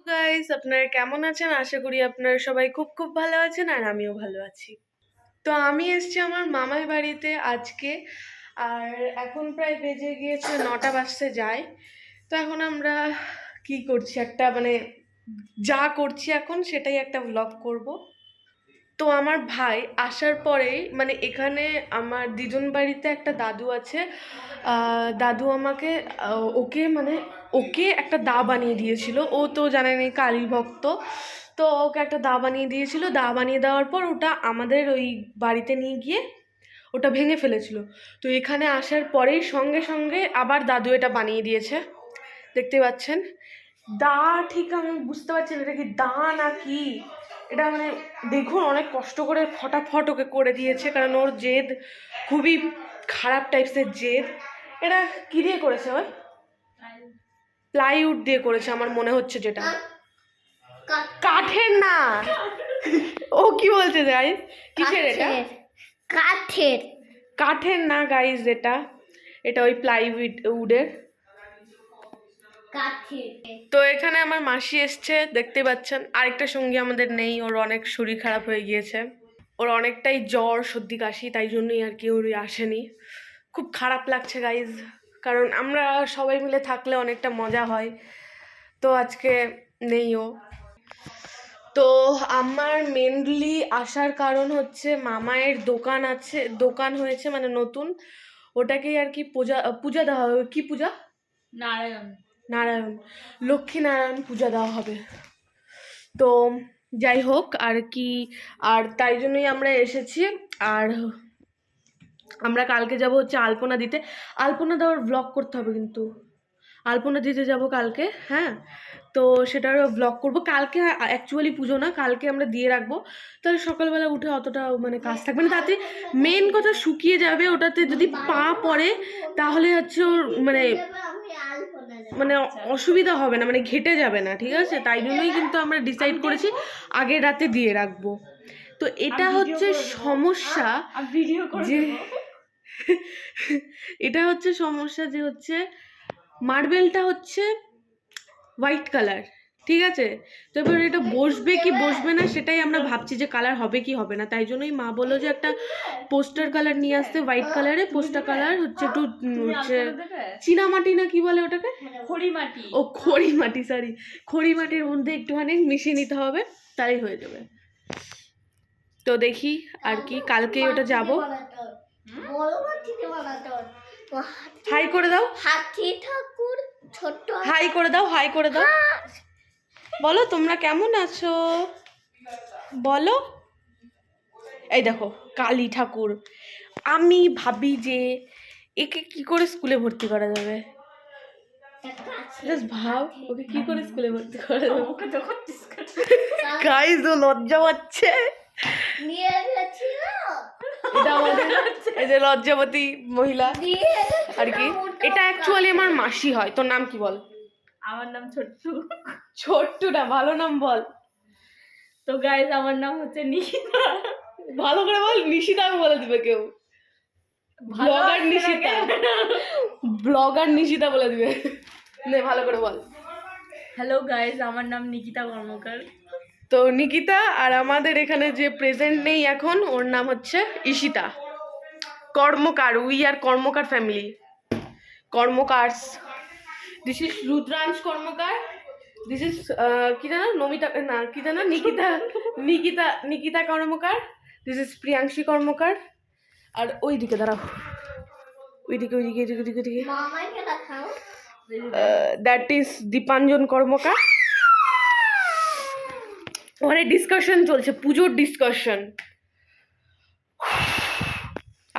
Guys, আপনারা কেমন আছেন? আশা করি আপনারা সবাই খুব খুব ভালো আছেন আর আমিও ভালো আছি। তো আমি এসেছি আমার মামার বাড়িতে আজকে। আর এখন প্রায় বেজে গিয়েছে 9টা বাজতে যায়। তো এখন আমরা কি করছি, একটা মানে যা করছি এখন সেটাই একটা ব্লগ করব। তো আমার ভাই আসার পরেই মানে এখানে আমার দিদুন বাড়িতে একটা দাদু আছে। দাদু আমাকে ওকে একটা দা বানিয়ে দিয়েছিল। ও তো জানেনি কালী ভক্ত, তো ওকে একটা দা বানিয়ে দিয়েছিল। দা বানিয়ে দেওয়ার পর ওটা আমাদের ওই বাড়িতে নিয়ে গিয়ে ওটা ভেঙে ফেলেছিল। তো এখানে আসার পরেই সঙ্গে সঙ্গে আবার দাদু এটা বানিয়ে দিয়েছে, দেখতে পাচ্ছেন। দা ঠিক আমি বুঝতে পারছি না এটা কি দা না কি। এটা মানে দেখুন অনেক কষ্ট করে ফটাফট ওকে করে দিয়েছে, কারণ ওর জেদ খুবই খারাপ টাইপসের জেদ। এটা কি দিয়ে করেছে? ওই প্লাইউড দিয়ে করেছে আমার মনে হচ্ছে, যেটা কাঠের না। ও কি বলছে গাইস? কিসের এটা? কাঠের। কাঠের না গাইস, এটা ওই প্লাইউডের। তো এখানে আমার মাসি এসছে, দেখতে পাচ্ছেন। আরেকটা সঙ্গী আমাদের নেই, ওর অনেক শরীর খারাপ হয়ে গিয়েছে। ওর অনেকটাই জ্বর সর্দি কাশি, তাই জন্যই আর কি ওর আসেনি। খুব খারাপ লাগছে গাইজ, কারণ আমরা সবাই মিলে থাকলে অনেকটা মজা হয়। তো আজকে নেই ও। তো আমার মেনলি আসার কারণ হচ্ছে মামায়ের দোকান হয়েছে মানে নতুন। ওটাকেই আর কি পূজা দেওয়া হবে। কি পূজা? নারায়ণ, লক্ষ্মীনারায়ণ পূজা দেওয়া হবে। তো যাই হোক আর কি, আর তাই জন্যই আমরা এসেছি। আর আমরা কালকে যাব হচ্ছে আলপনা দিতে। আলপনা দেওয়ার ব্লগ করতে হবে, কিন্তু আলপনা দিতে যাব কালকে। হ্যাঁ, তো সেটারও ব্লগ করব কালকে। অ্যাকচুয়ালি পুজো না, কালকে আমরা দিয়ে রাখবো। তাহলে সকালবেলা উঠে অতটা মানে কাজ থাকবে না। তাতে মেন কথা শুকিয়ে যাবে। ওটাতে যদি পা পড়ে তাহলে হচ্ছে ওর মানে মানে অসুবিধা হবে না, মানে ঘেটে যাবে না, ঠিক আছে? তাই জন্যই কিন্তু আমরা ডিসাইড করেছি আগের রাতে দিয়ে রাখবো। তো এটা হচ্ছে সমস্যা যে এটা হচ্ছে সমস্যা যে হচ্ছে মার্বেলটা হচ্ছে হোয়াইট কালার, ঠিক আছে? তো এবার এটা বসবে কি বসবে না সেটাই আমরা ভাবছি, যে কালার হবে কি হবে না। তাই জন্যই মা বললো যে একটা পোস্টার কালার নিয়ে আসতে, হোয়াইট কালারে। পোস্টার কালার হচ্ছে একটু হচ্ছে চীনামাটি না কি বলে ওটাকে, খড়িমাটি। ও খড়িমাটি, সরি, খড়িমাটির মধ্যে একটুখানি মিশিয়ে নিতে হবে, তাই হয়ে যাবে। তো দেখি আর কি, কালকে ওটা যাবো। হাই করে দাও, হাতি ঠাকুর ছোট। হাই করে দাও, হাই করে দাও। বলো তোমরা কেমন আছো, বলো। এই দেখো কালী ঠাকুর। আমি ভাবি যে একে কি করে স্কুলে ভর্তি করা যাবে। জাস্ট ভাব, ওকে কি করে স্কুলে ভর্তি করা যাবে। গাইস, ও লজ্জা পাচ্ছে। এটা আমাদের এই যে লজ্জাবতী মহিলা আর কি। এটা অ্যাকচুয়ালি আমার মাসি হয়। তোর নাম কি বল? আমার নাম ছোট্টু। ছোট্টু না, ভালো নাম বল। তো গাইস, আমার নাম হচ্ছে নিশিতা। ভালো করে বল। নিশিতা বলে দিবে কেউ, ব্লগার নিশিতা, ব্লগার নিশিতা বলে দিবে। নে ভালো করে বল। হ্যালো গাইস, আমার নাম নিকিতা কর্মকার। তো নিকিতা, আর আমাদের এখানে যে প্রেজেন্ট নেই এখন, ওর নাম হচ্ছে Ishita Karmakar. We are Karmakar family, Karmakars. This is Rudransh Karmakar. This is কি জানো, নমিতা না কি জানো, নিকিতা নিকিতা নিকিতা কর্মকার। This is Priyanshi Karmakar. আর ওইদিকে দাঁড়াও, ওইদিকে ওইদিকে ওইদিকে ওইদিকে ওইদিকে দ্যাট ইজ দীপাঞ্জন কর্মকার। ওখানে ডিসকাশন চলছে, পুজোর ডিসকাশন।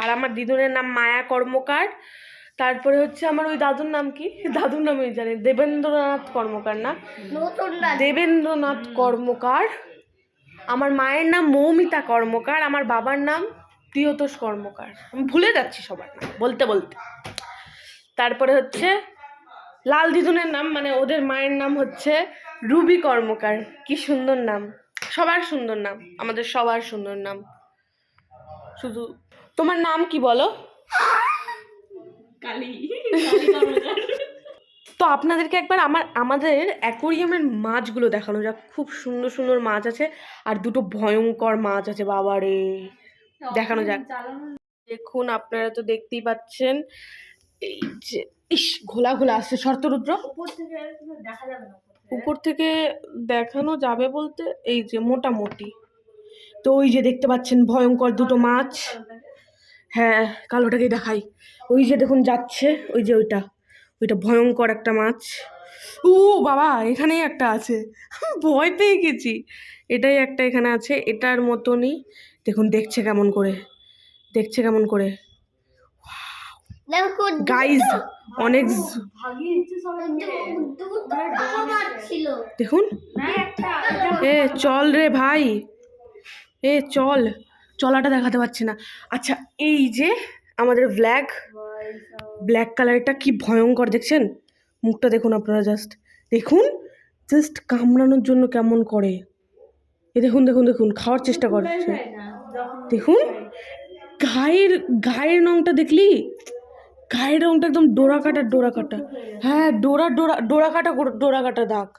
আর আমার দিদুনের নাম মায়া কর্মকার। তারপরে হচ্ছে আমার ওই দাদুর নাম কি, দাদুর নাম আমি জানি, দেবেন্দ্রনাথ কর্মকার না, দেবেন্দ্রনাথ কর্মকার। আমার মায়ের নাম মৌমিতা কর্মকার। আমার বাবার নাম প্রিয়তোষ কর্মকার। আমি ভুলে যাচ্ছি সবার নাম বলতে বলতে। তারপরে হচ্ছে লাল দিদুনের নাম, মানে ওদের মায়ের নাম হচ্ছে রুবি কর্মকার। কি সুন্দর নাম, সবার সুন্দর নাম, আমাদের সবার সুন্দর নাম। শুধু তোমার নাম কি বলো? কালী। তো আপনাদেরকে একবার আমাদের অ্যাকোরিয়ামের মাছগুলো দেখানো যাক। খুব সুন্দর সুন্দর মাছ আছে আর দুটো ভয়ঙ্কর মাছ আছে, বাবারে। দেখানো যাক। দেখুন, আপনারা তো দেখতেই পাচ্ছেন, এই যে ইস, ঘোলা ঘোলা আসছে। শর্তরুদ্র, উপর থেকে দেখা যাবে না উপর থেকে দেখানো যাবে বলতে এই যে মোটামুটি। তো ওই যে দেখতে পাচ্ছেন ভয়ঙ্কর দুটো মাছ। হ্যাঁ, কালোটাকেই দেখাই। ওই যে দেখুন যাচ্ছে, ওই যে ওইটা ওইটা ভয়ঙ্কর একটা মাছ। ও বাবা, এখানেই একটা আছে, ভয় পেয়ে গেছি। এটাই একটা এখানে আছে, এটার মতনই। দেখুন দেখছে কেমন করে, দেখছে কেমন করে। দেখো গাইজ অনেক ভাগিয়ে দিচ্ছে সবাইকে। দুটো আমার ছিল। দেখুন। না একটা এ চল রে ভাই, এ চল, চলাটা দেখাতে পারছি না। আচ্ছা, এই যে আমাদের ব্ল্যাক কালারটা কি ভয়ঙ্কর দেখছেন, মুখটা দেখুন আপনারা, জাস্ট দেখুন, জাস্ট কামড়ানোর জন্য কেমন করে। এ দেখুন দেখুন দেখুন, খাওয়ার চেষ্টা করছে। দেখুন গায়ের গায়ের রংটা দেখলি, গায়ের রংটা একদম ডোরা কাটা ডোরা কাটা। হ্যাঁ, ডোরা ডোরা ডোরা কাটা ডোরা কাটা দাগ।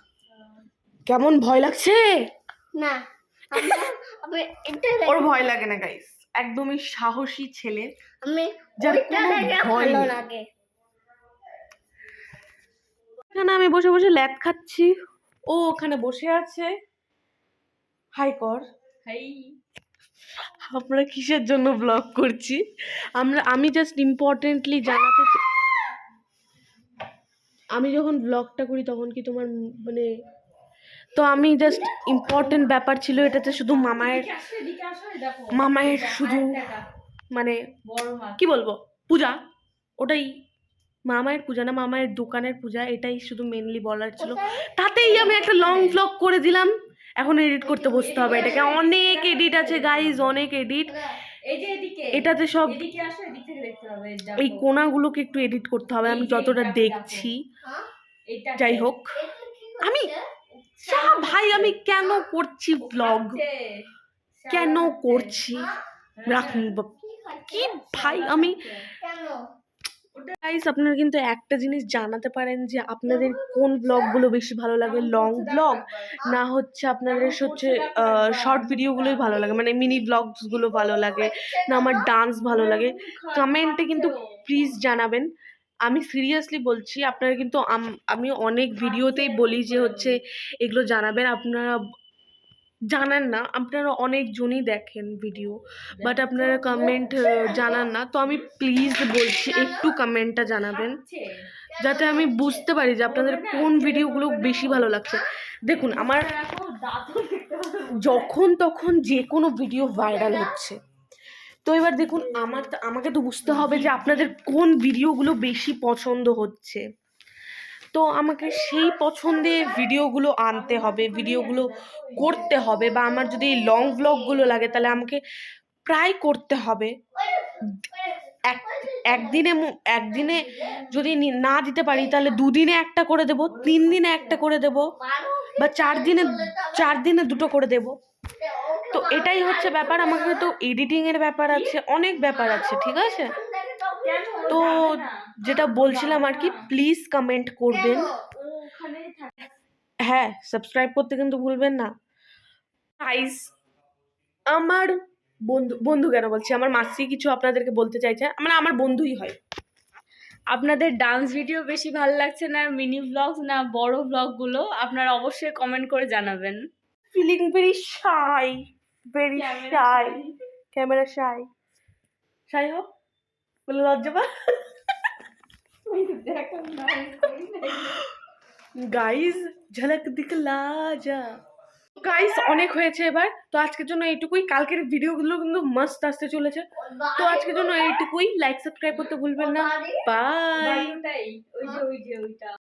কেমন ভয় লাগছে? না, আমি এটা ওর ভয় লাগে না গাইস, একদমই সাহসী ছেলে, আমি যার ওইটা কোনো দেখে ভয় ভালো নেই। লাগে। এখানে আমি বসে বসে ল্যাদ খাচ্ছি, ও ওখানে বসে আছে। হাই কর। হাই। আমরা কিসের জন্য ব্লগ করছি? আমি জাস্ট ইম্পর্টেন্টলি জানাতে আমি যখন ব্লগটা করি তখন কি তোমার মানে, তো আমি জাস্ট ইম্পর্টেন্ট ব্যাপার ছিল এটাতে, শুধু মামায়ের মামায়ের শুধু মানে বড় মাছ। কি বলবো, পূজা, ওটাই মামায়ের পূজা না, মামায়ের দোকানের পূজা, এটাই শুধু মেনলি বলার ছিল। তাতেই আমি একটা লং ব্লগ করে দিলাম। এখন এডিট করতে বসতে হবে এটাকে, অনেক এডিট আছে গাইজ, অনেক এডিট। এই যে এদিকে, এটাতে সব এদিকে আসো, এদিক থেকে দেখতে হবে। এই কোনাগুলোকে একটু এডিট করতে হবে, আমি যতটা দেখছি। যাই হোক, আমি যা ভাই, আমি কেন করছি ব্লগ, কেন করছি, রাখুন কি ভাই। আমি কেন? গাইস, আপনারা কিন্তু একটা জিনিস জানাতে পারেন যে আপনাদের কোন ব্লগগুলো বেশি ভালো লাগে, লং ব্লগ না হচ্ছে আপনাদের হচ্ছে শর্ট ভিডিওগুলোই ভালো লাগে, মানে মিনি ব্লগসগুলো ভালো লাগে, না আমার ডান্স ভালো লাগে। কমেন্টে কিন্তু প্লিজ জানাবেন। আমি সিরিয়াসলি বলছি, আপনারা কিন্তু আমি অনেক ভিডিওতেই বলি যে হচ্ছে এগুলো জানাবেন, আপনারা জানান না, আপনারা অনেকজনই দেখেন ভিডিও, বাট আপনারা কমেন্ট জানান না। তো আমি প্লিজ বলছি একটু কমেন্টটা জানাবেন, যাতে আমি বুঝতে পারি যে আপনাদের কোন ভিডিওগুলো বেশি ভালো লাগছে। দেখুন, আমার যখন তখন যে কোনো ভিডিও ভাইরাল হচ্ছে, তো এবার দেখুন আমাকে তো বুঝতে হবে যে আপনাদের কোন ভিডিওগুলো বেশি পছন্দ হচ্ছে। তো আমাকে সেই পছন্দের ভিডিওগুলো আনতে হবে, ভিডিওগুলো করতে হবে, বা আমার যদি লং ব্লগগুলো লাগে তাহলে আমাকে প্রায় করতে হবে। একদিনে যদি না দিতে পারি তাহলে 2 দিনে একটা করে দেব, 3 দিনে একটা করে দেব, বা 4 দিনে 2টো করে দেব। তো এটাই হচ্ছে ব্যাপার, আমাকে তো এডিটিংয়ের ব্যাপার আছে, অনেক ব্যাপার আছে, ঠিক আছে? তো যেটা বলছিলাম আর কি, প্লিজ কমেন্ট করবেন, হ্যাঁ সাবস্ক্রাইব করতে কিন্তু ভুলবেন না গাইস। আমার বন্ধু কেন বলছি, আমার মাসি কিছু আপনাদেরকে বলতে চাইছে, মানে আমার বন্ধুই হয়। আপনাদের ডান্স ভিডিও বেশি ভালো লাগছে না মিনি ব্লগস না বড় ব্লগগুলো, আপনারা অবশ্যই কমেন্ট করে জানাবেন। Feeling very shy, very shy, camera shy, shy হোক বলে লজ্জা পা। গাইস ঝলক দিখলা যা। গাইস অনেক হয়েছে এবার, তো আজকের জন্য এইটুকুই। কালকের ভিডিওগুলো কিন্তু মাস্ত আসতে চলেছে, তো আজকের জন্য এইটুকুই। লাইক সাবস্ক্রাইব করতে ভুলবেন না। বাই। ওই যে ওইটা